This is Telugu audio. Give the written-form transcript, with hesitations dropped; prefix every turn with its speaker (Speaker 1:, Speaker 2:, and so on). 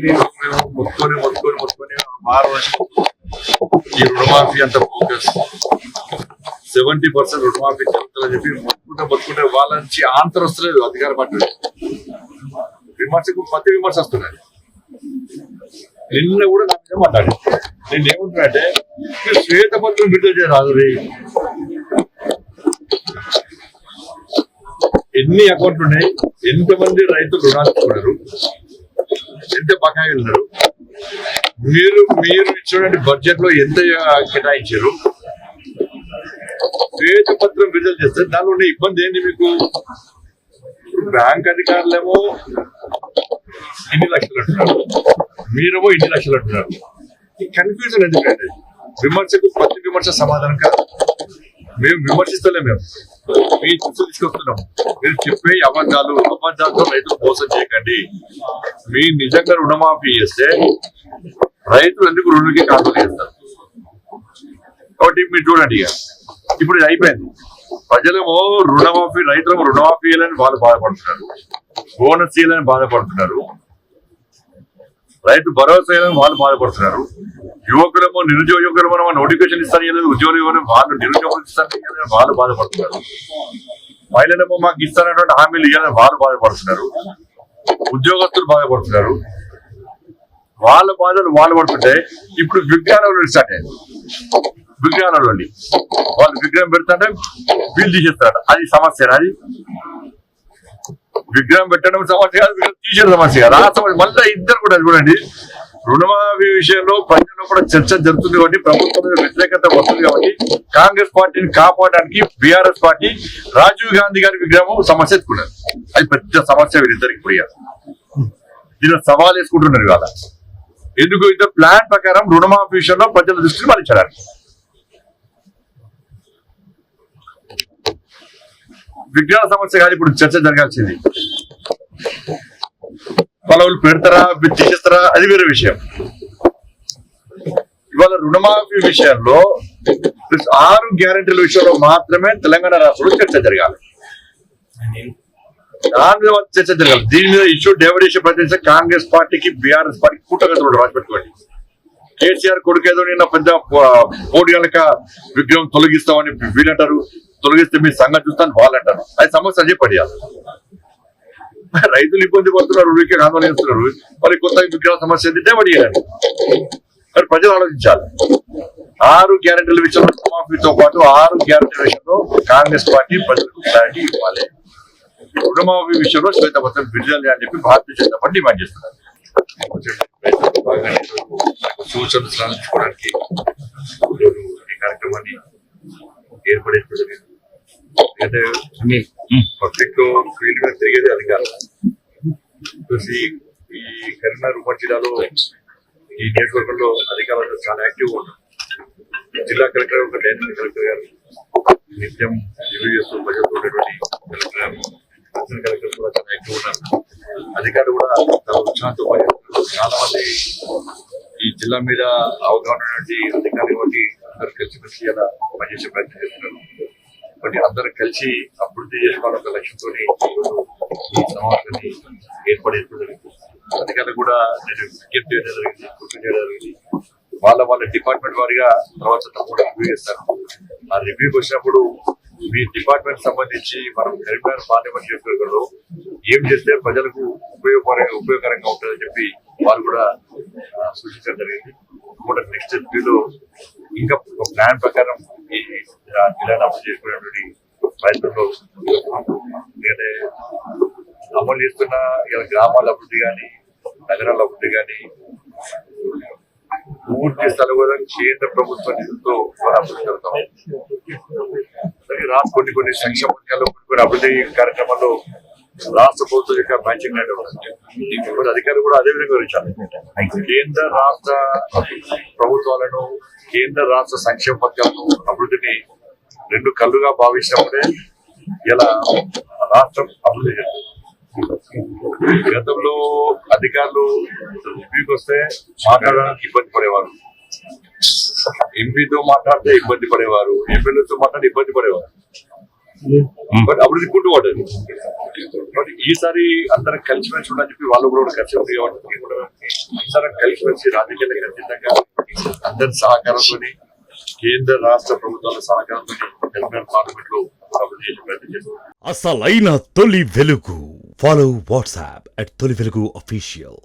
Speaker 1: మేము మొత్తుకొని వారం ఈ రుణమాఫీ అంత ఫోకస్ 70% రుణమాఫీ జరుగుతుందని చెప్పి మొత్తుకుంటే వాళ్ళ నుంచి ఆంతరం వస్తలేదు అధికార పార్టీ విమర్శకు ప్రతి విమర్శ వస్తున్నాయి. నిన్న కూడా నా మీద మాట్లాడి నేను ఏమంటున్నానంటే శ్వేతపత్రం విడుదల చేయరాదు. ఎన్ని అకౌంట్లు ఉన్నాయి, ఎంతమంది రైతులు రుణాలు తీసుకున్నారు, ఎంత బకాయిలు ఉన్నారు, మీరు ఇచ్చినటువంటి బడ్జెట్ లో ఎంత కేటాయించారు, శ్వేతపత్రం విడుదల చేస్తే దానిలో ఉన్న ఇబ్బంది ఏంటి మీకు? బ్యాంక్ అధికారులేమో ఇన్ని లక్షలు అంటున్నారు, మీరేమో ఇన్ని లక్షలు అంటున్నారు. ఈ కన్ఫ్యూజన్ ఎందుకంటే విమర్శకు ప్రతి విమర్శ సమాధానం కాదు. మేము విమర్శిస్తలే, మేము మీ దృష్టి తీసుకొస్తున్నాం. మీరు చెప్పే అబద్ధాలతో రైతులు మోసం చేయకండి. మీ నిజంగా రుణమాఫీ చేస్తే రైతులు ఎందుకు రుణానికి కాంట్రోల్ చేస్తారు? కాబట్టి మీరు చూడండి, ఇప్పుడు ఇది అయిపోయింది. ప్రజలేమో రుణమాఫీ, రైతులకు రుణమాఫీ చేయాలని వాళ్ళు బాధపడుతున్నారు, బోనస్ చేయాలని బాధపడుతున్నారు, రైతు భరోసా చేయాలని వాళ్ళు బాధపడుతున్నారు. యువకులేమో నిరుద్యోగ యువకులేమో నోటిఫికేషన్ ఇస్తాను, ఉద్యోగులు ఇవ్వని వాళ్ళు నిరుద్యోగులు ఇస్తారని వాళ్ళు బాధపడుతున్నారు. మహిళలేమో మాకు ఇస్తానటువంటి హామీలు ఇవ్వాలని వాళ్ళు బాధపడుతున్నారు, ఉద్యోగస్తులు బాధపడుతున్నారు. వాళ్ళ బాధలు వాళ్ళు పడుతుంటే ఇప్పుడు విగ్రహాలు స్టార్ట్ అయ్యాయి. విగ్రహాలలో వాళ్ళు విగ్రహం పెడతాంటే బిల్ తీసేస్తారట. అది సమస్య. అది విగ్రహం పెట్టడం సమస్య కాదు, విగ్రహం తీసేయడం సమస్య కాదు. ఆ సమస్య మళ్ళీ ఇద్దరు కూడా చూడండి, రుణమాఫీ విషయంలో ప్రజల్లో కూడా చర్చ జరుగుతుంది కాబట్టి, ప్రభుత్వం మీద వ్యతిరేకత వస్తుంది కాబట్టి, కాంగ్రెస్ పార్టీని కాపాడడానికి బీఆర్ఎస్ పార్టీ రాజీవ్ గాంధీ గారి విగ్రహం సమస్య ఎత్తుకున్నారు. అది పెద్ద సమస్య వీరిద్దరికి. ఇప్పుడు దీనిలో సవాల్ వేసుకుంటున్నారు ఇవాళ. ఎందుకు? ఇద్దరు ప్లాన్ ప్రకారం రుణమాఫీ విషయంలో ప్రజల దృష్టిని మళ్ళించడానికి. విగ్రహ సమస్య కాదు ఇప్పుడు చర్చ జరగాల్సింది. పొలవులు పెడతారా, తీసేస్తారా, అది వేరే విషయం. ఇవాళ రుణమాఫీ విషయంలో 6 గ్యారెంటీల విషయంలో మాత్రమే తెలంగాణ రాష్ట్రంలో చర్చ జరగాలి. దాని మీద చర్చ జరగాలి. దీని మీద ఇష్యూ డైవర్ట్ చేసే ప్రయత్నించే కాంగ్రెస్ పార్టీకి బీఆర్ఎస్ పార్టీకి కూటగతులు రాసిపెట్టుకోండి. కేసీఆర్ కొడుకేదో నిన్న పెద్ద కోటి గనక విగ్రహం తొలగిస్తామని వీళ్ళంటారు, తొలగిస్తే మీ సంగతి చూస్తాను వాళ్ళు అంటారు. అది సమస్య అదే పడియాలి. రైతులు ఇబ్బంది పడుతున్నారు, ఊరికే ఆందోళన చేస్తున్నారు. మరి కొత్త విగ్రహ సమస్య ఏంటంటే పడియాలి. మరి ప్రజలు ఆలోచించాలి. 6 గ్యారెంటీల విషయంలో రుణమాఫీతో పాటు 6 గ్యారెంటీల విషయంలో కాంగ్రెస్ పార్టీ ప్రజలకు క్లారిటీ ఇవ్వాలి. రుణమాఫీ విషయంలో శ్వేతపత్రం విడుదల అని చెప్పి భారతీయ జనతా పార్టీ డిమాండ్ చేస్తున్నారు. సూచనలు సాధించుకోవడానికి ఈ కార్యక్రమాన్ని ఏర్పడేది. అంటే పబ్లిక్ లో ఫీల్డ్ గా తిరిగేది అధికారం. ఈ కరీంనగర్ ఉమ్మడి జిల్లాలో ఈ నియోజకవర్గంలో అధికారులు చాలా యాక్టివ్ గా ఉన్నారు. జిల్లా కలెక్టర్ ఒక డైనమిక్ కలెక్టర్ గారు నిత్యం రివ్యూ చేస్తూ ప్రజలతో కలెక్టర్ గారు, అసిస్టెంట్ కలెక్టర్ కూడా చాలా యాక్టివ్ ఉన్నారు. అధికారులు కూడా చాలా ఉత్సాహంతో పనిచేస్తున్నారు. చాలా మంది ఈ జిల్లా మీద అవగాహన ఉన్నటువంటి అధికారులు బట్టి అందరూ కలిసి ఇలా పనిచేసే ప్రయత్నం చేస్తున్నారు. బట్టి అందరూ కలిసి అభివృద్ధి చేసుకోవాలని ఒక లక్ష్యంతో ఈ సమావేశాన్ని ఏర్పడేది. అధికారులు కూడా నేను విజ్ఞప్తి చేయడం జరిగింది, గుర్తు చేయడం జరిగింది. వాళ్ళ డిపార్ట్మెంట్ వారిగా తర్వాత తప్పకుండా రివ్యూ చేస్తారు. ఆ రివ్యూకి వచ్చినప్పుడు మీ డిపార్ట్మెంట్ సంబంధించి మనం కరీంనగర్ పార్లమెంట్ నియోజకవర్గంలో ఏం చేస్తే ప్రజలకు ఉపయోగకరంగా ఉంటుందని చెప్పి వాళ్ళు కూడా సూచించడం జరిగింది. కూడా నెక్స్ట్ లో ఇంకా ఒక ప్లాన్ ప్రకారం ఈ జిల్లాను అమలు చేసుకునేటువంటి ప్రయత్నంలో ఎందుకంటే అమలు చేస్తున్న గ్రామాల అభివృద్ధి కానీ, నగరాల అభివృద్ధి కానీ పూర్తి స్థలం కూడా కేంద్ర ప్రభుత్వ నిధులతో అభివృద్ధి జరుగుతాం. కొన్ని సంక్షేమ పథకాలు, కొన్ని అభివృద్ధి కార్యక్రమాల్లో రాష్ట్ర ప్రభుత్వం యొక్క మ్యాచింగ్ ఉంటుంది. అధికారులు కూడా అదే విధంగా వివరించాలి. కేంద్ర రాష్ట్ర ప్రభుత్వాలను, కేంద్ర రాష్ట్ర సంక్షేమ పథకాలను, అభివృద్ధిని 2 కళ్ళుగా భావించినప్పుడే ఇలా రాష్ట్రం అభివృద్ధి చేస్తుంది. గతంలో అధికారులు రివ్యూకి వస్తే మాట్లాడడానికి ఇబ్బంది పడేవారు, ఎంపీతో మాట్లాడితే ఇబ్బంది పడేవారు, ఎమ్మెల్యేతో మాట్లాడితే ఇబ్బంది పడేవారు. బట్ అభివృద్ధి కుంటుపడ్డది. బట్ ఈసారి అందరం కలిసిమెలిసి ఉండని చెప్పి వాళ్ళు కూడా కలిసి ఉంది కాబట్టి కూడా అందరం కలిసిమెలిసి రాజకీయాలకు ఖచ్చితంగా అందరి సహకారంతో కేంద్ర రాష్ట్ర ప్రభుత్వాల సహకారంతో తెలంగాణ పార్లమెంట్ లో అభివృద్ధి చేసే ప్రయత్నం చేస్తారు.
Speaker 2: అసలైన తొలి వెలుగు. ఫాలో వాట్సాప్ @తొలి వెలుగు official.